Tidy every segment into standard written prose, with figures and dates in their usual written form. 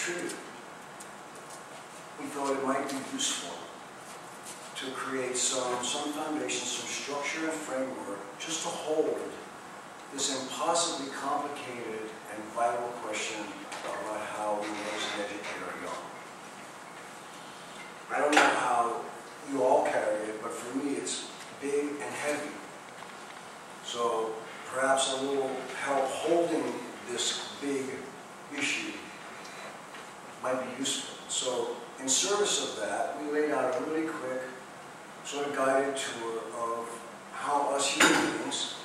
treated. We thought it might be useful to create some foundation, some structure and framework just to hold this impossibly complicated and vital question about how we raise and educate our young. I don't know how you all carry it, but for me it's big and heavy. So perhaps a little help holding this big issue might be useful. So in service of that, we laid out a really quick sort of guided tour of how us human beings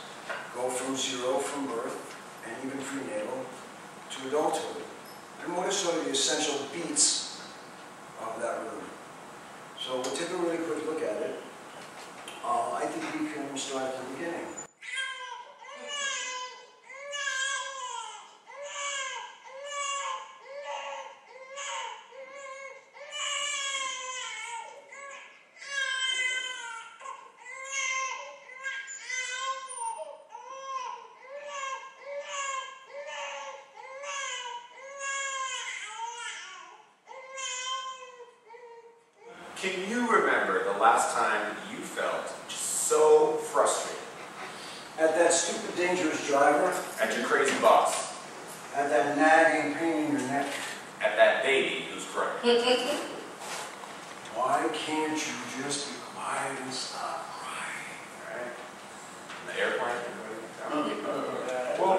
go from zero, from birth, and even prenatal, to adulthood. And what are sort of the essential beats of that rhythm. So we'll take a really quick look at it. I think we can start at the beginning. Can you remember the last time you felt just so frustrated? At that stupid, dangerous driver. At your crazy boss. At that nagging pain in your neck. At that baby who's crying. Why can't you just be quiet and stop crying? Right? In the airplane? Well,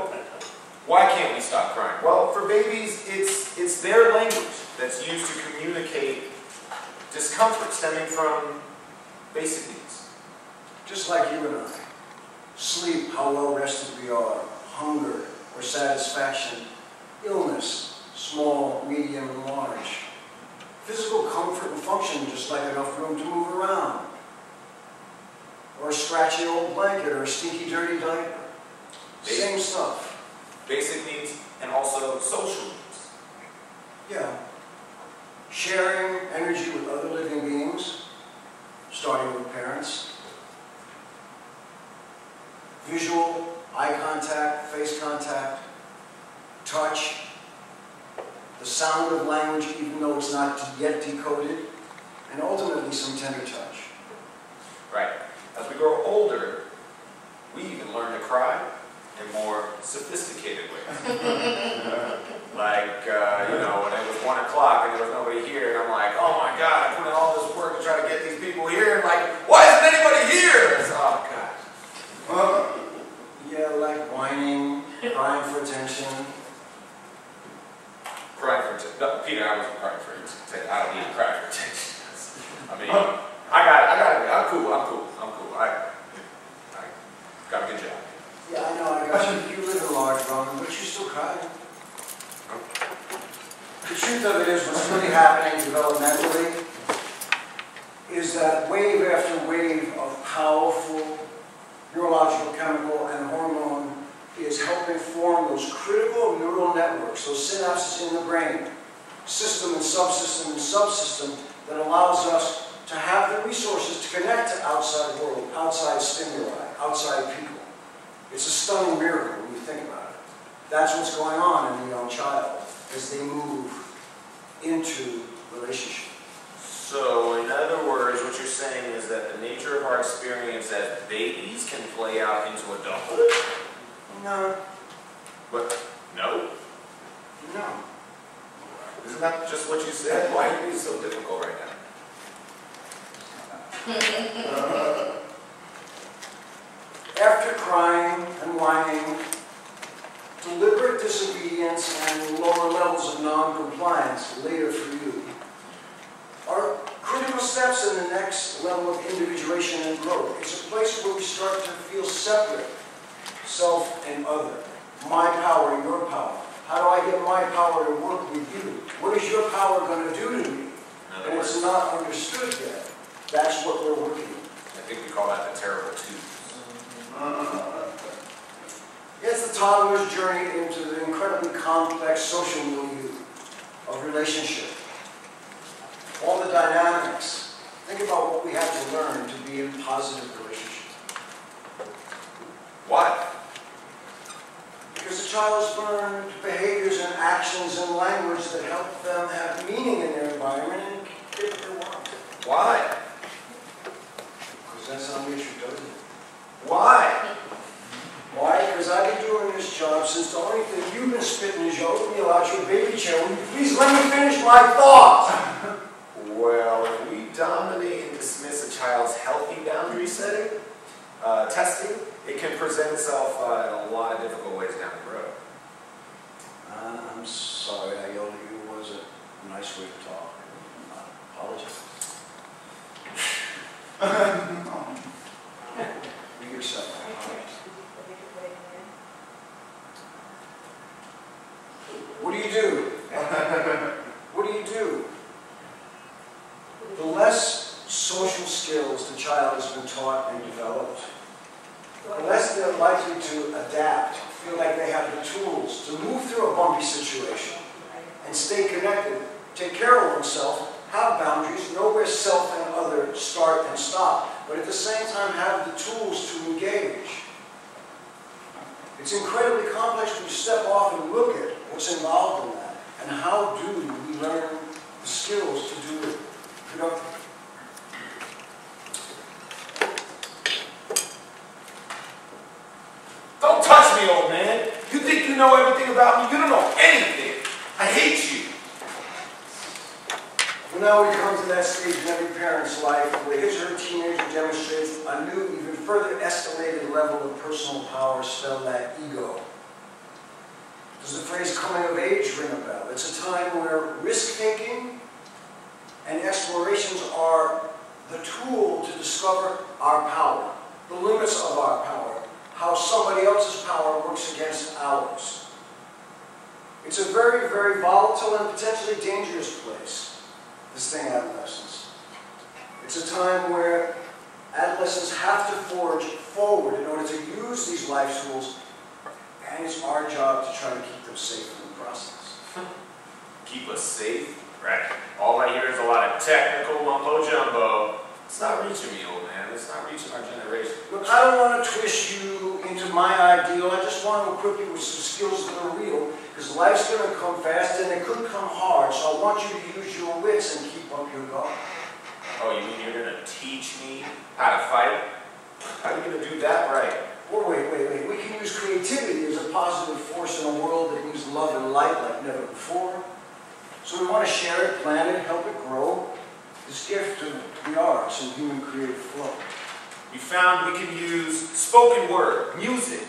why can't we stop crying? Well, for babies, it's their language that's used to communicate discomfort stemming from basic needs. Just like you and I. Sleep, how well rested we are. Hunger or satisfaction. Illness, small, medium, and large. Physical comfort and function, just like enough room to move around. Or a scratchy old blanket or a stinky, dirty diaper. Same stuff. Basic needs and also social needs. Yeah. Sharing energy with other living beings, starting with parents. Visual, eye contact, face contact, touch, the sound of language even though it's not yet decoded, and ultimately some tender touch. Right. As we grow older, we even learn to cry in more sophisticated ways. Like, you know, when it was 1 o'clock and there was nobody here, and I'm like, oh my God, I put in all this work to try to get these people here, and like, why isn't anybody here? It's, oh God. Yeah, like whining, crying for attention. Crying for attention. No, Peter, I wasn't crying for attention. I don't need to cry for attention. I mean, I got it. I'm cool. I got a good job. Yeah, I know, I got you. You live in a large Roman, but you still cry. The truth of it is, what's really happening developmentally is that wave after wave of powerful neurological, chemical, and hormone is helping form those critical neural networks, those synapses in the brain, system and subsystem that allows us to have the resources to connect to outside world, outside stimuli, outside people. It's a stunning miracle when you think about it. That's what's going on in the young child as they move into relationship. So, in other words, what you're saying is that the nature of our experience as babies can play out into adulthood? No. What? No? No. Isn't that just what you said? Why are you being so difficult right now? After crying and whining, deliberate disobedience and lower levels of non-compliance later for you are critical steps in the next level of individuation and growth. It's a place where we start to feel separate, self and other. My power, your power. How do I get my power to work with you? What is your power going to do to me? And it's not understood yet. That's what we're working on. I think we call that the terrible twos. It's the toddler's journey into the incredibly complex social milieu of relationship. All the dynamics. Think about what we have to learn to be in positive relationship. Why? Because the child learn behaviors and actions and language that help them have meaning in their environment and get what they want. Why? Because that's how nature does it. Why? Why? Because I've been doing this job since the only thing you've been spitting is your oatmeal out your baby chair. Will you please let me finish my thought? Well, if we dominate and dismiss a child's healthy boundary setting, testing, it can present itself in a lot of difficult ways down the road. I'm sorry I yelled at you. It wasn't a nice way to talk. I apologize. You accept that. What do you do? What do you do? The less social skills the child has been taught and developed, the less they're likely to adapt, feel like they have the tools to move through a bumpy situation and stay connected, take care of themselves, have boundaries, know where self and other start and stop, but at the same time have the tools to engage. It's incredibly complex when you step off and look at what's involved in that, and how do we learn the skills to do it productively. Don't touch me, old man. You think you know everything about me? You don't know anything. I hate you. Well, now we come to that stage in every parent's life where his or her teenager demonstrates a new, even further escalated level of personal power, spelled that ego. Does the phrase coming of age ring a bell? It's a time where risk-taking and explorations are the tool to discover our power, the limits of our power, how somebody else's power works against ours. It's a very, very volatile and potentially dangerous place, this thing, adolescence. It's a time where adolescents have to forge forward in order to use these life tools, and it's our job to try to keep them safe in the process. Keep us safe? Right. All I hear is a lot of technical mumbo-jumbo. It's not reaching me, old man. It's not reaching our generation. Look, I don't want to twist you into my ideal. I just want to equip you with some skills that are real, because life's going to come fast and it could come hard. So I want you to use your wits and keep up your guard. Oh, you mean you're going to teach me how to fight? How are you going to do that right? Well, wait. We can use creativity as a positive force in a world that needs love and light like never before. So we want to share it, plan it, help it grow. This gift of the arts and human creative flow. We found we can use spoken word, music,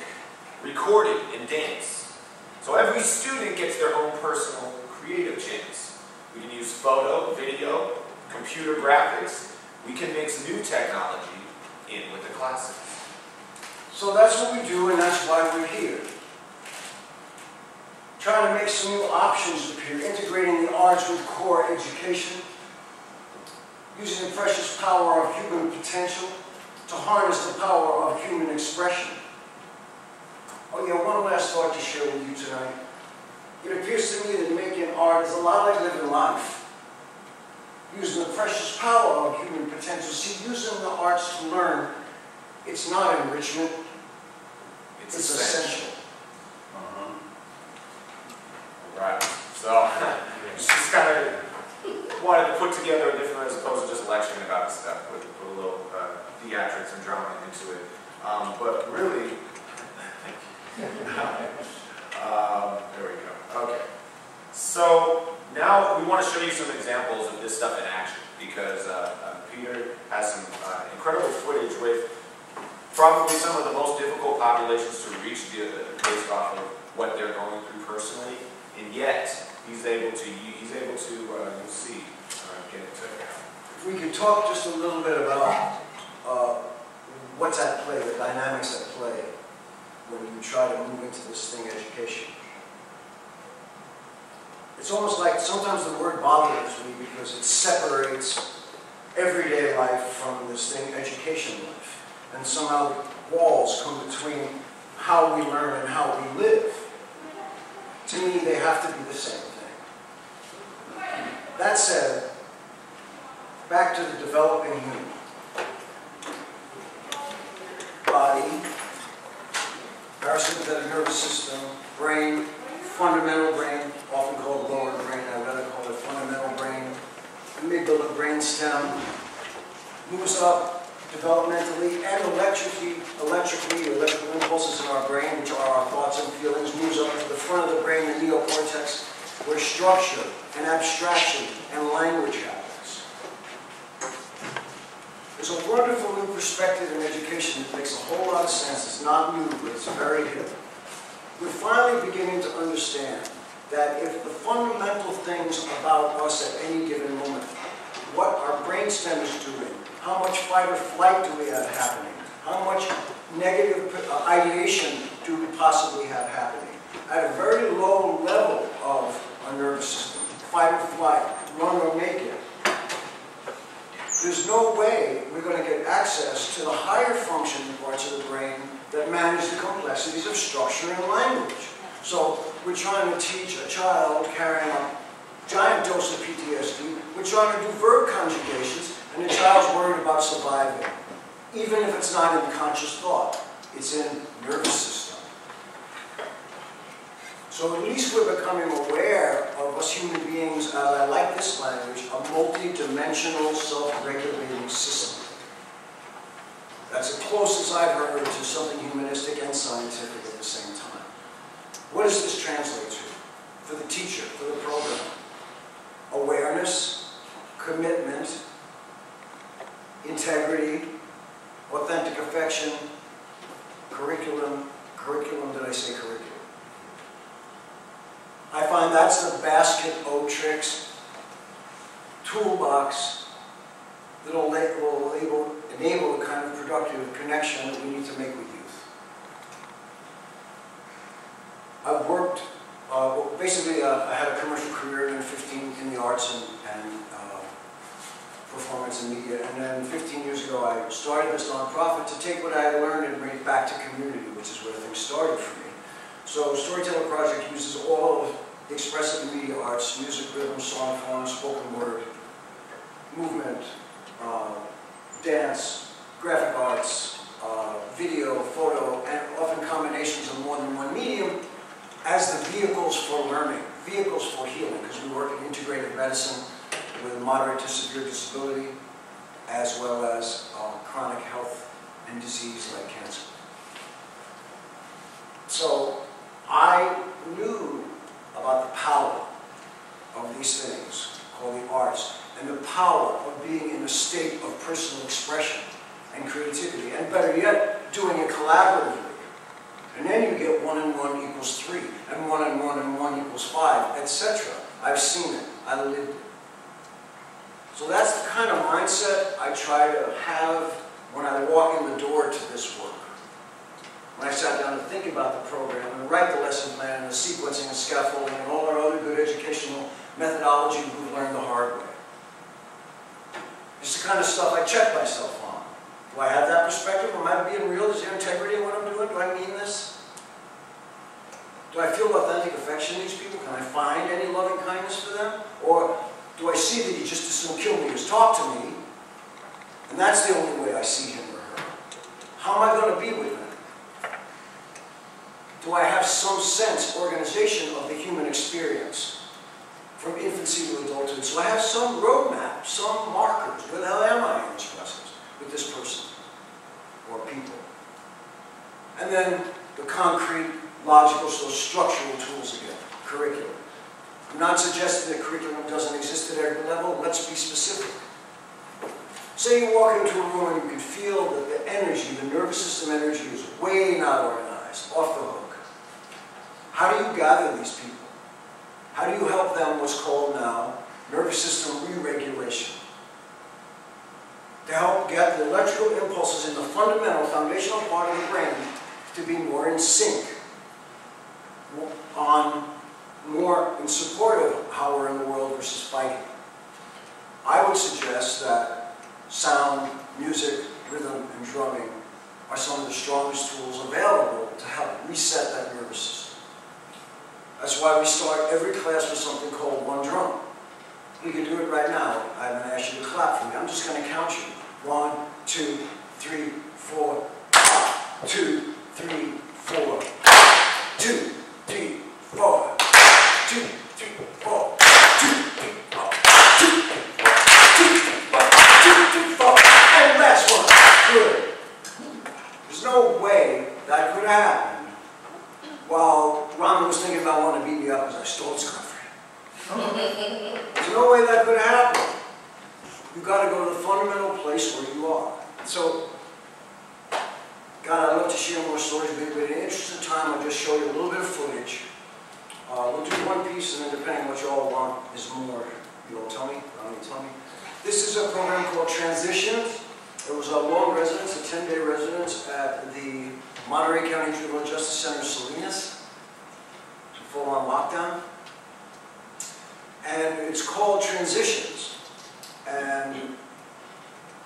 recording, and dance. So every student gets their own personal creative chance. We can use photo, video, computer graphics. We can mix new technology in with the classics. So that's what we do, and that's why we're here. Trying to make some new options appear, integrating the arts with core education, using the precious power of human potential to harness the power of human expression. Oh yeah, one last thought to share with you tonight. It appears to me that making art is a lot like living life. Using the precious power of human potential. See, using the arts to learn, it's not enrichment, it's essential. Right. So, just kind of wanted to put together a different, as opposed to just lecturing about this stuff, put a little theatrics and drama into it. But really, thank you. There we go. Okay. So now we want to show you some examples of this stuff in action, because Peter has some incredible footage with probably some of the most difficult populations to reach based off of what they're going through personally. And yet, he's able to, you'll see, get it together. If we could talk just a little bit about what's at play, the dynamics at play, when you try to move into this thing, education. It's almost like sometimes the word bothers me because it separates everyday life from this thing, education life. And somehow the walls come between how we learn and how we live. To me, they have to be the same thing. That said, back to the developing human. Body, parasympathetic nervous system, brain, fundamental brain, often called lower brain, I'd rather call it fundamental brain, amygdala, brainstem, moves up developmentally and electrical impulses in our brain, which are our thoughts and feelings, moves up to the front of the brain, the neocortex, where structure and abstraction and language happens. There's a wonderful new perspective in education that makes a whole lot of sense. It's not new, but it's very hip. We're finally beginning to understand that if the fundamental things about us at any given moment, what our brainstem is doing, how much fight or flight do we have happening, how much negative ideation do we possibly have happening, at a very low level of our nervous system, fight or flight, run or make it, there's no way we're going to get access to the higher functioning parts of the brain that manage the complexities of structure and language. So we're trying to teach a child carrying a giant dose of PTSD, we're trying to do verb conjugations, and the child's worried about surviving, even if it's not in conscious thought. It's in nervous system. So at least we're becoming aware of us human beings, as I like this language, a multi-dimensional self-regulating system. That's the closest I've heard to something humanistic and scientific at the same time. What does this translate to? For the teacher, for the programmer? Awareness, commitment, integrity, authentic affection, curriculum, did I say curriculum? I find that's the basket of tricks, toolbox that will enable the kind of productive connection that we need to make with youth. I've worked, basically I had a commercial career in 15 in the arts and performance and media, and then 15 years ago I started this nonprofit to take what I had learned and bring it back to community, which is where things started for me. So StoryTeller Project uses all of the expressive and media arts, music, rhythm, song, form, spoken word, movement, dance, graphic arts, video, photo, and often combinations of more than one medium as the vehicles for learning, vehicles for healing, because we work in integrative medicine with moderate to severe disability, as well as chronic health and disease like cancer. So I knew about the power of these things, called the arts, and the power of being in a state of personal expression and creativity, and better yet, doing it collaboratively. And then you get 1 and 1 equals 3, and 1 and 1 and 1 equals 5, etc. I've seen it. I lived it. So that's the kind of mindset I try to have when I walk in the door to this work. When I sat down to think about the program and write the lesson plan and the sequencing and scaffolding and all our other good educational methodology we've learned the hard way. It's the kind of stuff I check myself on. Do I have that perspective? Am I being real? Is there integrity in what I'm doing? Do I mean this? Do I feel authentic affection in these people? Can I find any loving kindness for them? Or do I see that he just as soon kill me as talk to me, and that's the only way I see him or her? How am I going to be with them? Do I have some sense, organization of the human experience from infancy to adulthood? So I have some roadmap, some markers. Where the hell am I in this process with this person or people? And then the concrete, logical, so structural tools again, curriculum. I'm not suggesting that curriculum doesn't exist at every level. Let's be specific. Say you walk into a room and you can feel that the energy, the nervous system energy is way not organized, off the hook. How do you gather these people? How do you help them what's called now nervous system re-regulation? To help get the electrical impulses in the fundamental, foundational part of the brain to be more in sync, more in support of how we're in the world versus fighting. I would suggest that sound, music, rhythm, and drumming are some of the strongest tools available to help reset that nervous system. That's why we start every class with something called one drum. We can do it right now. I'm going to ask you to clap for me. I'm just going to count you. 1, 2, 3, 4. 2, 3, 4. 2, 3, There's no way that could happen. You've got to go to the fundamental place where you are. So, God, I'd love to share more stories, but in the interest of time, I'll just show you a little bit of footage. We'll do one piece, and then depending on what you all want is more. You all tell me? Tell me. This is a program called Transitions. It was a long residence, a 10-day residence at the Monterey County Juvenile Justice Center, Salinas. It's a full-on lockdown. And it's called Transitions. And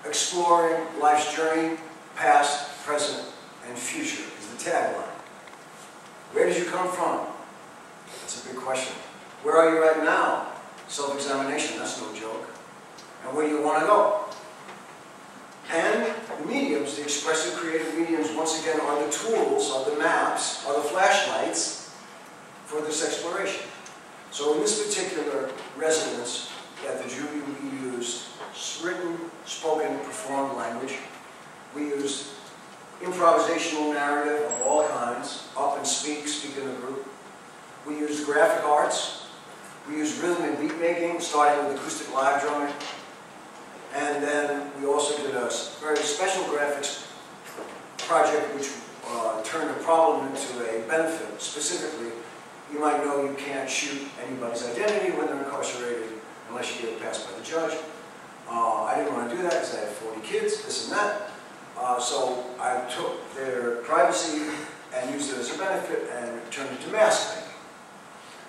exploring life's journey, past, present, and future is the tagline. Where did you come from? That's a big question. Where are you right now? Self-examination, that's no joke. And where do you want to go? And the mediums, the expressive creative mediums, once again, are the tools, are the maps, are the flashlights for this exploration. So in this particular residence at the Juvie, we used written, spoken, performed language. We used improvisational narrative of all kinds, up and speak in a group. We used graphic arts. We used rhythm and beat making, starting with acoustic live drumming. And then we also did a very special graphics project which turned a problem into a benefit. Specifically, you might know you can't shoot anybody's identity when they're incarcerated unless you get it passed by the judge. I didn't want to do that because I had 40 kids, this and that. So I took their privacy and used it as a benefit and turned it to mask making.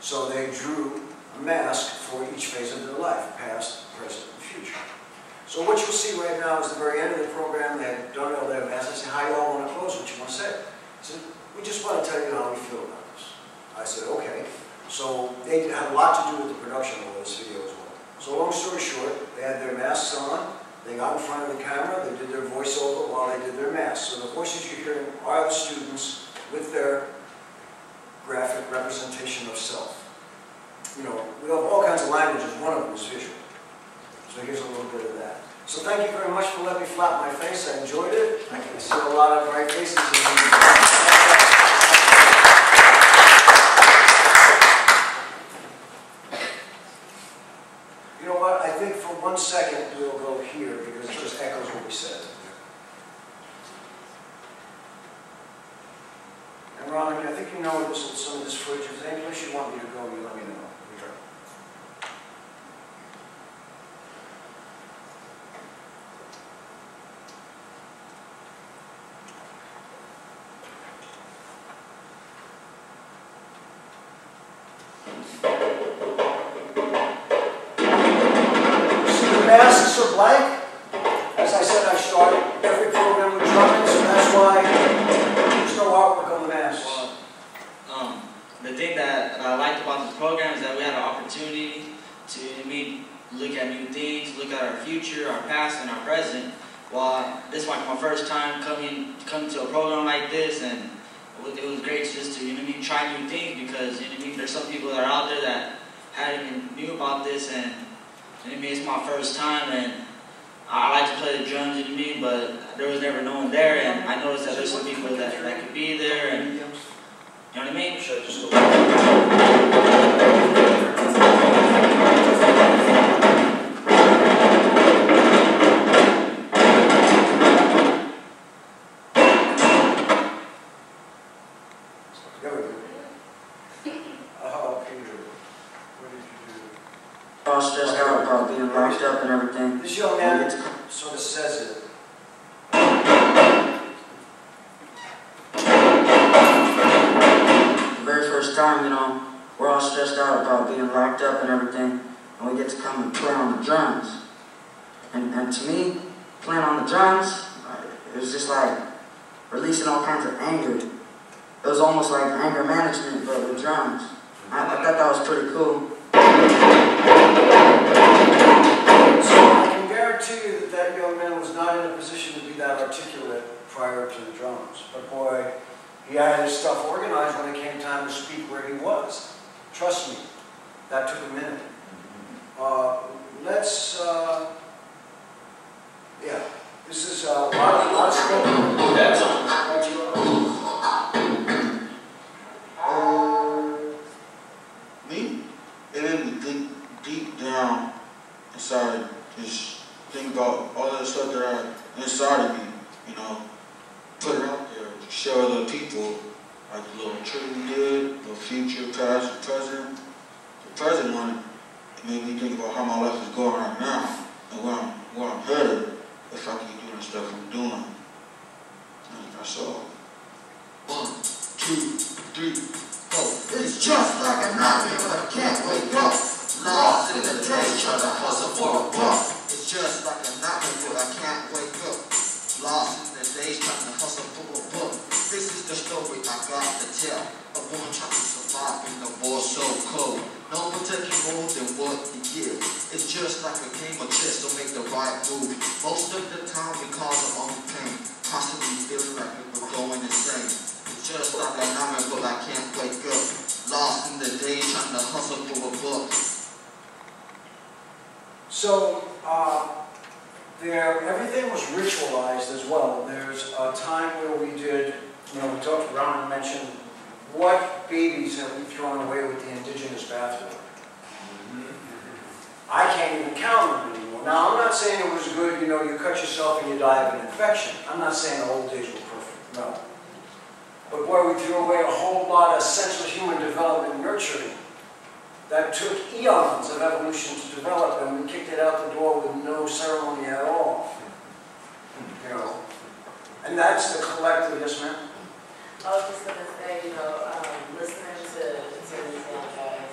So they drew a mask for each phase of their life, past, present, and future. So what you'll see right now is the very end of the program. They had done all their masks. I said, how you all want to close? What you want to say? I said, we just want to tell you how we feel about this. I said, okay. So they had a lot to do with the production of this video as well. So long story short, they had their masks on. They got in front of the camera. They did their voiceover while they did their masks. So the voices you're hearing are the students with their graphic representation of self. You know, we have all kinds of languages. One of them is visual. So here's a little bit of that. So thank you very much for letting me flap my face. I enjoyed it. I can see a lot of bright faces. You know what? I think for 1 second we'll go here because it just echoes what we said. And Ron, I think you know some of this footage. If there's any place you want me to go, you let me know. Masks are blank. As I said, I started every program with drumming, so that's why there's no artwork on the masks. Well, the thing that I liked about this program is that we had an opportunity to look at new things, look at our future, our past, and our present. Well, this is like my first time coming to a program like this, and it was great just to try new things because there's some people that are out there that hadn't even knew about this, and it's my first time, and I like to play the drums, but there was never no one there, and I noticed that there's some people that could be there, and you know what I mean? Should I just go? There we go. Peter, what did you do? I was stressed out about being locked up and everything. This young man sort of says it. The very first time, we're all stressed out about being locked up and everything, and we get to come and play on the drums. And to me, playing on the drums, it was just like releasing all kinds of anger. It was almost like anger management, but with drums. I thought that was pretty cool. So I can guarantee you that that young man was not in a position to be that articulate prior to the drums. But boy, he had his stuff organized when it came time to speak where he was. Trust me, that took a minute. Yeah, this is a lot of spoken. That's on. Me? And then the down and started just thinking about all that stuff that I inside of me, you know, put it out there, show other people, like the little trip we did, the future, past, and present. The present one, it made me think about how my life is going right now and where I'm headed if I keep doing the stuff I'm doing. And that's all. 1, 2, 3, 4. It's just like a nightmare, but I can't wake up. Lost in the day, trying to hustle for a buck. It's just like a nightmare, but I can't wake up. Lost in the days, trying to hustle for a buck. This is the story I got to tell. A woman trying to survive in the war so cold. No one taking more than what you give. It's just like a game of chess, don't make the right move. Most of the time we cause our own pain. Constantly feeling like we're going insane. It's just like a nightmare, but I can't wake up. Lost in the days, trying to hustle for a buck. So, everything was ritualized as well. There's a time where we did, we talked, Ron mentioned, what babies have we thrown away with the indigenous bathwater? I can't even count them anymore. Now, I'm not saying it was good, you cut yourself and you die of an infection. I'm not saying the old days were perfect, no. But boy, we threw away a whole lot of essential human development and nurturing that took eons of evolution to develop, and we kicked it out the door with no ceremony at all. And that's the collective, yes ma'am? I was just going to say, listening to these young guys,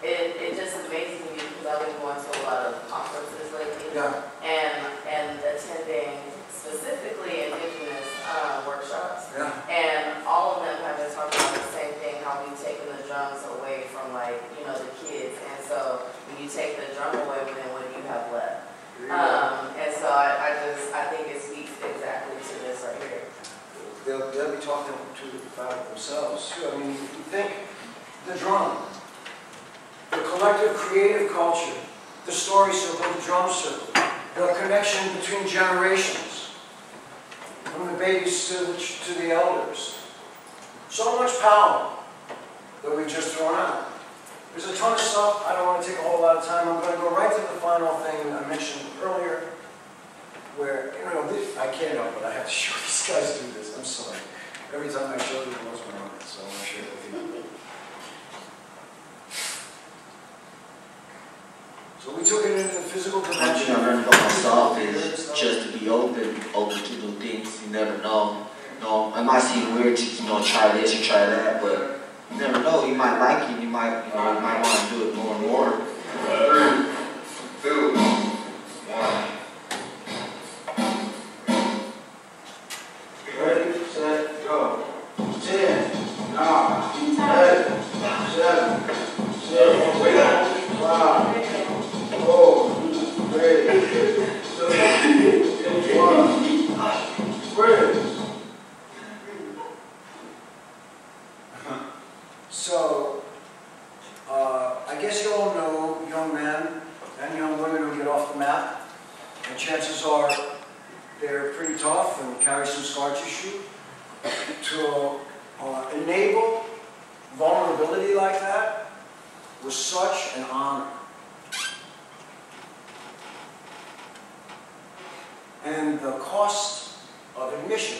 it just amazes me because I've been going to a lot of conferences lately, Yeah. and attending specifically indigenous workshops, Yeah. and all of them have been talking about the same thing, how we've taken the drums away from the kids, and so when you take the drum away, then what do you have left? And so I think it speaks exactly to this right here. They'll be talking about it themselves too. I mean, you think the drum, the collective creative culture, the story circle, the drum circle, the connection between generations, from the babies to the elders. So much power that we've just thrown out. There's a ton of stuff. I don't want to take a whole lot of time. I'm going to go right to the final thing I mentioned earlier, where, I can't help it. I have to show these guys do this. I'm sorry. Every time I show you, it blows my heart, so I want to share it with you. So we took it into the physical One dimension. thing I learned about myself is just to be open to new things. You never know. It might seem weird to try this or try that, but you never know. You might like it. You might want to do it more and more. 3, 2, 1. Ready, set, go. 10, 9, 8, 7, 6, 5, 4, 3, 2, 1. Breathe. So, I guess you all know young men and young women who get off the map, and chances are they're pretty tough and carry some scar tissue. To enable vulnerability like that was such an honor. And the cost of admission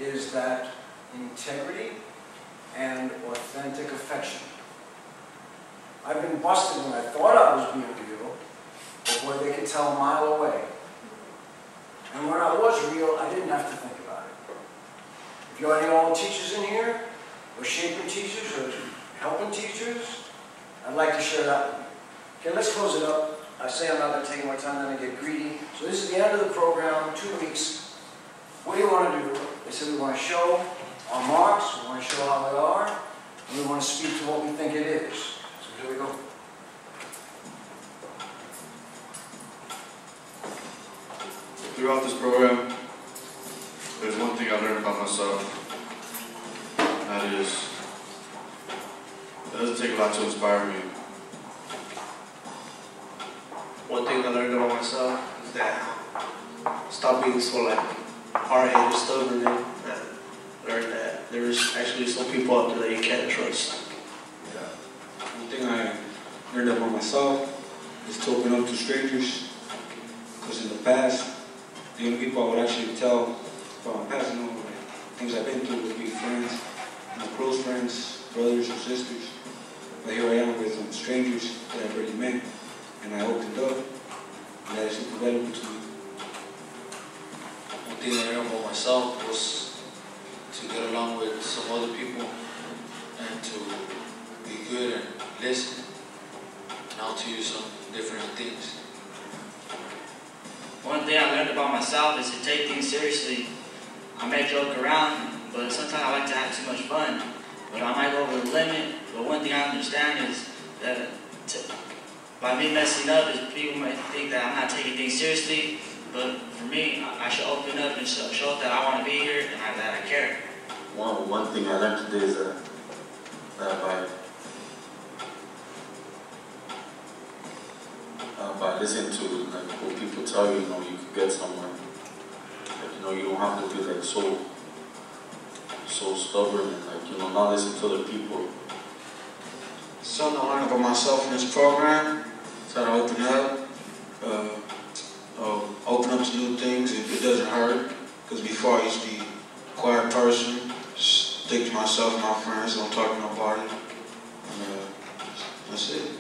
is that integrity and authentic affection. I've been busted when I thought I was being real, but boy, they could tell a mile away. And when I was real, I didn't have to think about it. If you're any old teachers in here, or shaping teachers, or helping teachers, I'd like to share that with you. Okay, let's close it up. I say I'm not going to take more time, then I get greedy. So this is the end of the program, 2 weeks. What do you want to do? They said we want to show our marks, we want to show how they are, and we want to speak to what we think it is. So here we go. Throughout this program, there's one thing I learned about myself, and that is, it doesn't take a lot to inspire me. One thing I learned about myself is that stop being so hard-headed, stubborn, and learn that there's actually some people out there that you can't trust. One thing I learned about myself is to open up to strangers. Because in the past, the only people I would actually tell about my past, things I've been through would be friends, close friends, brothers or sisters. But here I am with strangers that I've already met, and I opened up, and that is super valuable to me. One thing I learned about myself was to get along with some other people and to be good and listen, and I'll tell you some different things. One thing I learned about myself is to take things seriously. I may joke around, but sometimes I like to have too much fun. But I might go over the limit. But one thing I understand is that by me messing up, is people might think that I'm not taking things seriously. But for me, I should open up and show that I want to be here and that I care. One thing I learned today is that by listening to what people tell you, you can get somewhere. You don't have to be so stubborn and not listen to other people. Something I learned about myself in this program is how to open up to new things. It doesn't hurt, because before I used to be a quiet person, stick to myself and my friends, don't talk to nobody, and that's it.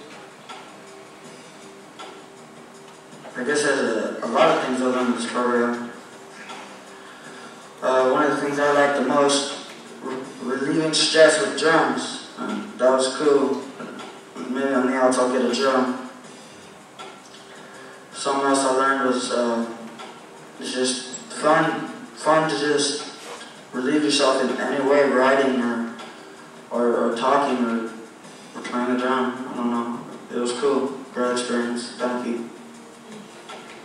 I guess there's a lot of things I learned in this program. One of the things I liked the most, relieving stress with drums. That was cool. Maybe on the outs I'll get a drum. Something else I learned was it's just fun to just relieve yourself in any way, writing or talking or playing a drum. I don't know. It was cool. Great experience. Thank you.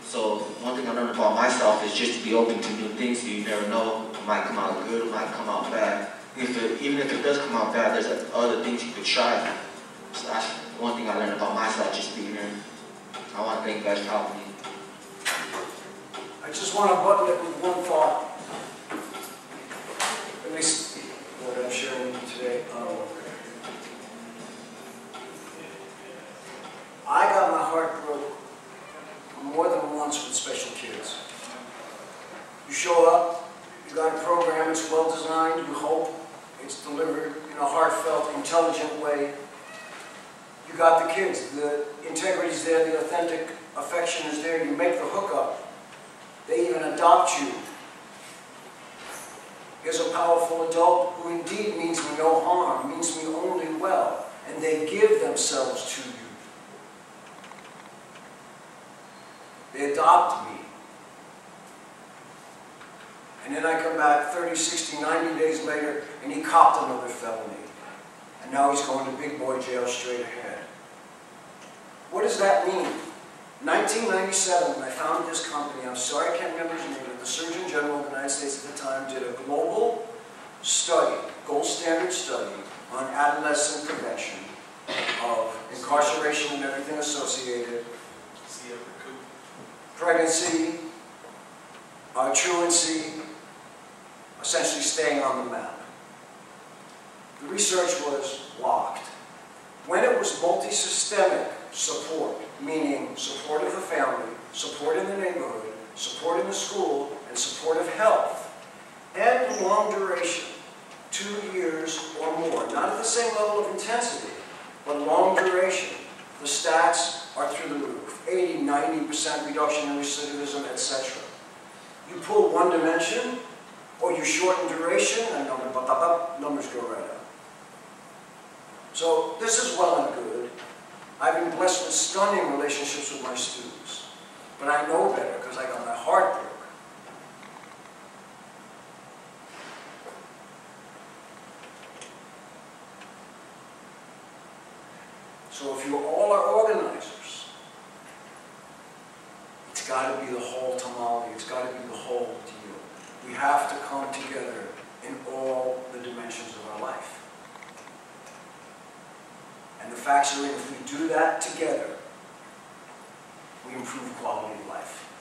So one thing I learned about myself is just to be open to new things. So you never know, it might come out good, it might come out bad. Even if it does come out bad, there's other things you could try. So that's one thing I learned about myself, just being here. I want to thank you guys for helping me. I just want to button it with one thought. At least what I'm sharing with you today. I got my heart broke more than once with special kids. You show up, you got a program, it's well designed, you hope it's delivered in a heartfelt, intelligent way. You got the kids, the integrity is there, the authentic affection is there, you make the hookup. They even adopt you. Here's a powerful adult who indeed means me no harm, means me only well, and they give themselves to you. They adopt me. And then I come back 30, 60, 90 days later, and he copped another felony. And now he's going to big boy jail straight ahead. What does that mean? 1997, when I founded this company, I'm sorry I can't remember his name, but the Surgeon General of the United States at the time did a global study, gold standard study, on adolescent prevention of incarceration and everything associated, pregnancy, truancy, essentially staying on the map. The research was locked. When it was multi-systemic support, meaning support of the family, support in the neighborhood, support in the school, and support of health, and long duration, 2 years or more, not at the same level of intensity, but long duration, the stats are through the roof. 80, 90% reduction in recidivism, etc. You pull one dimension, or you shorten duration, and numbers go right up. So this is well and good. I've been blessed with stunning relationships with my students. But I know better because I got my heart broke. So if you all are organizers, it's got to be the whole tamale, it's got to be the whole deal. We have to come together in all the dimensions of our life. And the facts are in, if we do that together, we improve quality of life.